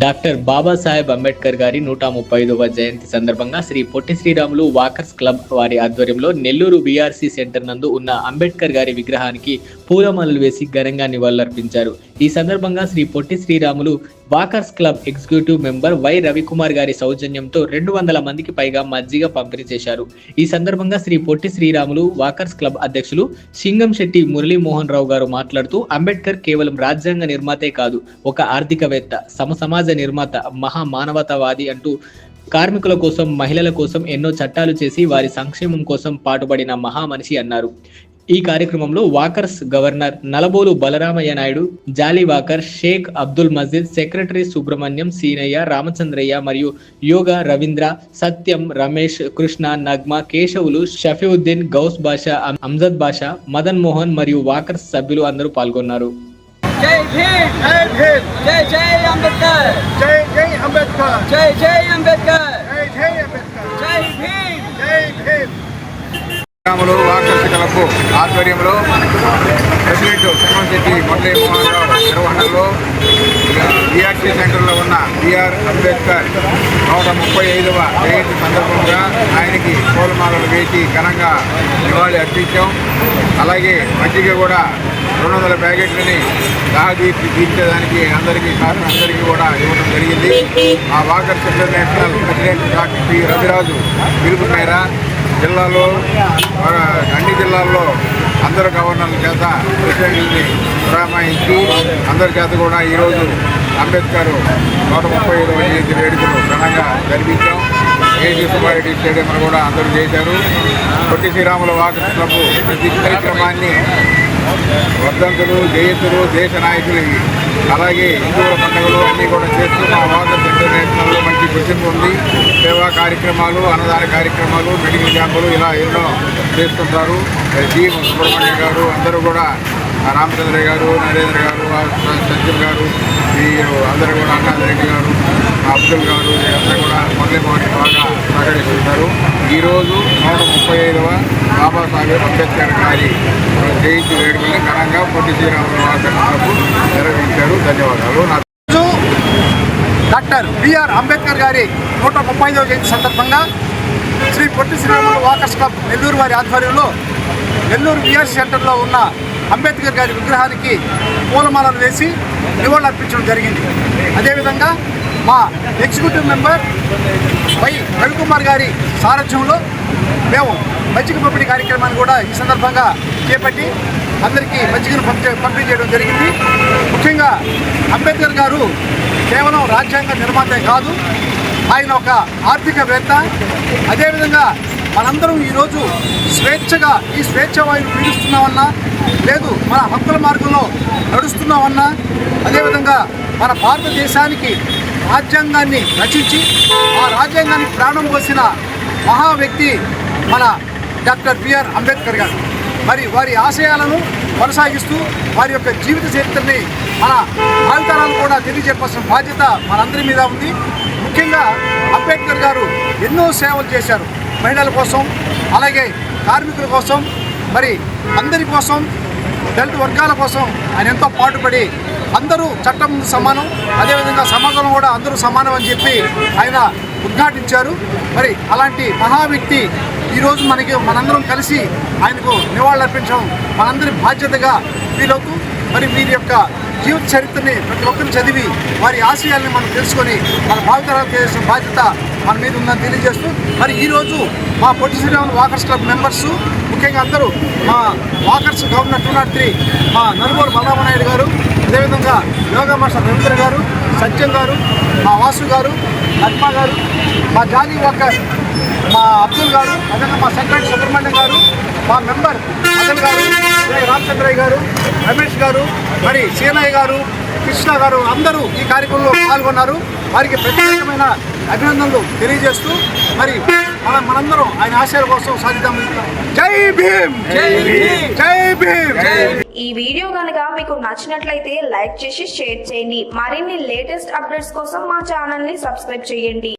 Doctor Babasaheb Ambedkar గారి 135వ జయంతి సందర్భంగా Shri Potti Sriramulu walkers club వారి ఆధ్వర్యంలో నెల్లూరు బీఆర్సీ సెంటర్ నందు ఉన్న అంబేద్కర్ గారి విగ్రహానికి పూలమాలలు వేసి ఘనంగా నివాళులర్పించారు. ఈ సందర్భంగా Shri Potti Sriramulu walkers club executive member Y Ravikumar గారి సౌజన్యంతో 200 మందికి పైగా మజ్జిగ పంపిణీ చేశారు. ఈ సందర్భంగా శ్రీ పొట్టి శ్రీరాములు వాకర్స్ క్లబ్ అధ్యక్షులు సింగంశెట్టి మురళీమోహన్ రావు గారు మాట్లాడుతూ అంబేద్కర్ కేవలం రాజ్యాంగ నిర్మాతే కాదు, ఒక ఆర్థికవేత్త, సమాజ నిర్మాత, మహా మానవతావాది అంటూ కార్మికుల కోసం, మహిళల కోసం ఎన్నో చట్టాలు చేసి వారి సంక్షేమం కోసం పాటుపడిన మహామనిషి అన్నారు. ఈ కార్యక్రమంలో వాకర్స్ గవర్నర్ నలబోలు బలరామయ్య నాయుడు, జాలీ వాకర్, షేక్ అబ్దుల్ మజీద్, సెక్రటరీ సుబ్రహ్మణ్యం, సీనయ్య, రామచంద్రయ్య మరియు యోగా, రవీంద్ర, సత్యం, రమేష్, కృష్ణ, నగ్మ, కేశవులు, షఫీవుద్దీన్, గౌస్ బాషా, అంజద్ బాషా, మదన్ మోహన్ మరియు వాకర్స్ సభ్యులు అందరూ పాల్గొన్నారు. జై భీమ్, జై భీమ్, జై జై అంబేద్కర్, జై జై అంబేద్కర్, జై జై అంబేద్కర్, జై జై అంబేద్కర్, జై భీమ్, జై భీమ్. రాములు వాకర్స్ క్లబ్ ఆధ్వర్యంలో ప్రెసిడెంట్ సింగంశెట్టి మురళీమోహన్ రావు నిర్వహణలో బీఆర్సీ సెంటర్లో ఉన్న బిఆర్ అంబేద్కర్ 135వ జయంతి సందర్భంగా ఆయనకి పూలమాలలు వేసి ఘనంగా నివాళి అర్పించాం. అలాగే మజ్జిగ కూడా 200 ప్యాకెట్లని దాహదీర్చి తీర్చేదానికి అందరికీ కూడా ఇవ్వడం జరిగింది. ఆ walkers international president doctor P Raviraju పిలుపు మేర జిల్లాలో అన్ని జిల్లాల్లో అందరు గవర్నర్ల చేత ప్రెసిడెంట్ని పురమాయించి అందరి చేత కూడా ఈరోజు అంబేద్కర్ 135వ జయంతి వేడుకలు ఘనంగా జరిపించాం. ఏజీ సుబ్బారెడ్డి స్టేడియంలో కూడా అందరూ చేశారు. పొట్టి శ్రీరాములు వాకర్స్ క్లబ్ ప్రతి కార్యక్రమాన్ని వర్ధంతులు, జయంతులు, దేశ నాయకులు, అలాగే హిందువుల పండుగలు అన్నీ కూడా చేస్తూ మా వాకర్స్ ఇంటర్నేషనల్లో మంచి గుర్తింపు ఉంది. సేవా కార్యక్రమాలు, అన్నదాన కార్యక్రమాలు, మెడికల్ క్యాంపులు ఇలా ఎన్నో చేస్తుంటారు. జీ సుబ్రహ్మణ్యం గారు, అందరూ కూడా రామచంద్రయ్య గారు, నరేంద్ర గారు, సత్యం గారు, వీరు అందరూ కూడా అన్నారెడ్డి గారు, అబ్దుల్ గారు అందరూ కూడా మురళీమోహన్ బాగా సహకరిస్తుంటారు. ఈరోజు 135వ బాబాసాహెబ్ అంబేద్కర్ గారి జయంతి వేడుకల్ని ఘనంగా పొట్టి శ్రీరాములు వాకర్స్ క్లబ్ నిర్వహించారు. ధన్యవాదాలు. డాక్టర్ బిఆర్ అంబేద్కర్ గారి 135వ జయంతి సందర్భంగా శ్రీ పొట్టి శ్రీరాములు వాకర్స్ క్లబ్ నెల్లూరు వారి ఆధ్వర్యంలో నెల్లూరు బీఆర్సీ సెంటర్లో ఉన్న అంబేద్కర్ గారి విగ్రహానికి పూలమాలలు వేసి నివాళులర్పించడం జరిగింది. అదేవిధంగా మా ఎగ్జిక్యూటివ్ మెంబర్ వై రవికుమార్ గారి సారథ్యంలో మేము మజ్జిగ పంపిణీ కార్యక్రమాన్ని కూడా ఈ సందర్భంగా చేపట్టి అందరికీ మజ్జిగను పంపిణీ చేయడం జరిగింది. ముఖ్యంగా అంబేద్కర్ గారు కేవలం రాజ్యాంగ నిర్మాతే కాదు, ఆయన ఒక ఆర్థికవేత్త. అదేవిధంగా మనందరం ఈరోజు స్వేచ్ఛగా ఈ స్వేచ్ఛ వాయువు పీడిస్తున్నామన్నా, లేదు మన హక్కుల మార్గంలో నడుస్తున్నామన్నా, అదేవిధంగా మన భారతదేశానికి రాజ్యాంగాన్ని రచించి ఆ రాజ్యాంగానికి ప్రాణం పోసిన మహా వ్యక్తి మన డాక్టర్ బిఆర్ అంబేద్కర్ గారు. మరి వారి ఆశయాలను కొనసాగిస్తూ వారి యొక్క జీవిత చరిత్రని మన భావితరాలు కూడా తెలియజెప్పాల్సిన బాధ్యత మనందరి మీద ఉంది. ముఖ్యంగా అంబేద్కర్ గారు ఎన్నో సేవలు చేశారు. మహిళల కోసం, అలాగే కార్మికుల కోసం, మరి అందరి కోసం, దళిత వర్గాల కోసం ఆయన ఎంతో పాటుపడి అందరూ చట్టం ముందు సమానం, అదేవిధంగా సమాజంలో కూడా అందరూ సమానం అని చెప్పి ఆయన ఉద్ఘాటించారు. మరి అలాంటి మహా వ్యక్తి ఈరోజు మనందరం కలిసి ఆయనకు నివాళులర్పించడం మనందరి బాధ్యతగా ఫీలవుతూ, మరి వీరి యొక్క జీవిత చరిత్రని ప్రతి ఒక్కరు చదివి వారి ఆశయాల్ని మనం తెలుసుకొని మన భావితరాలకు చేసిన బాధ్యత మన మీద ఉందని తెలియజేస్తూ, మరి ఈరోజు మా పొట్టి శ్రీరాములు వాకర్స్ క్లబ్ మెంబర్సు, ముఖ్యంగా అందరూ మా వాకర్స్ గవర్నర్ 203 మా నలుబోలు బలరామనాయుడు గారు, అదేవిధంగా యోగా మాస్టర్ రవీంద్ర గారు, సత్యం గారు, మా వాసు గారు, నగ్మ గారు, మా జాలీ వాకర్ మా అబ్దుల్ గారు, అదేవిధంగా మా సెక్రటరీ సుబ్రహ్మణ్యం గారు, మా మెంబర్ మదన్ గారు, రామచంద్రయ్య గారు, రమేష్ గారు, మరి సీనయ్య గారు, కృష్ణ గారు అందరూ ఈ కార్యక్రమంలో పాల్గొన్నారు. వారికి ప్రత్యేకమైన అభినందనలు తెలియజేస్తూ, మరి మనందరం ఆయన ఆశయాల కోసం సాధిద్దాం. జై భీమ్, జై భీమ్, జై భీమ్. ఈ వీడియో కనుక మీకు నచ్చినట్లయితే లైక్ చేసి షేర్ చేయండి. మరిన్ని లేటెస్ట్ అప్డేట్స్ కోసం మా ఛానల్ ని సబ్స్క్రైబ్ చేయండి.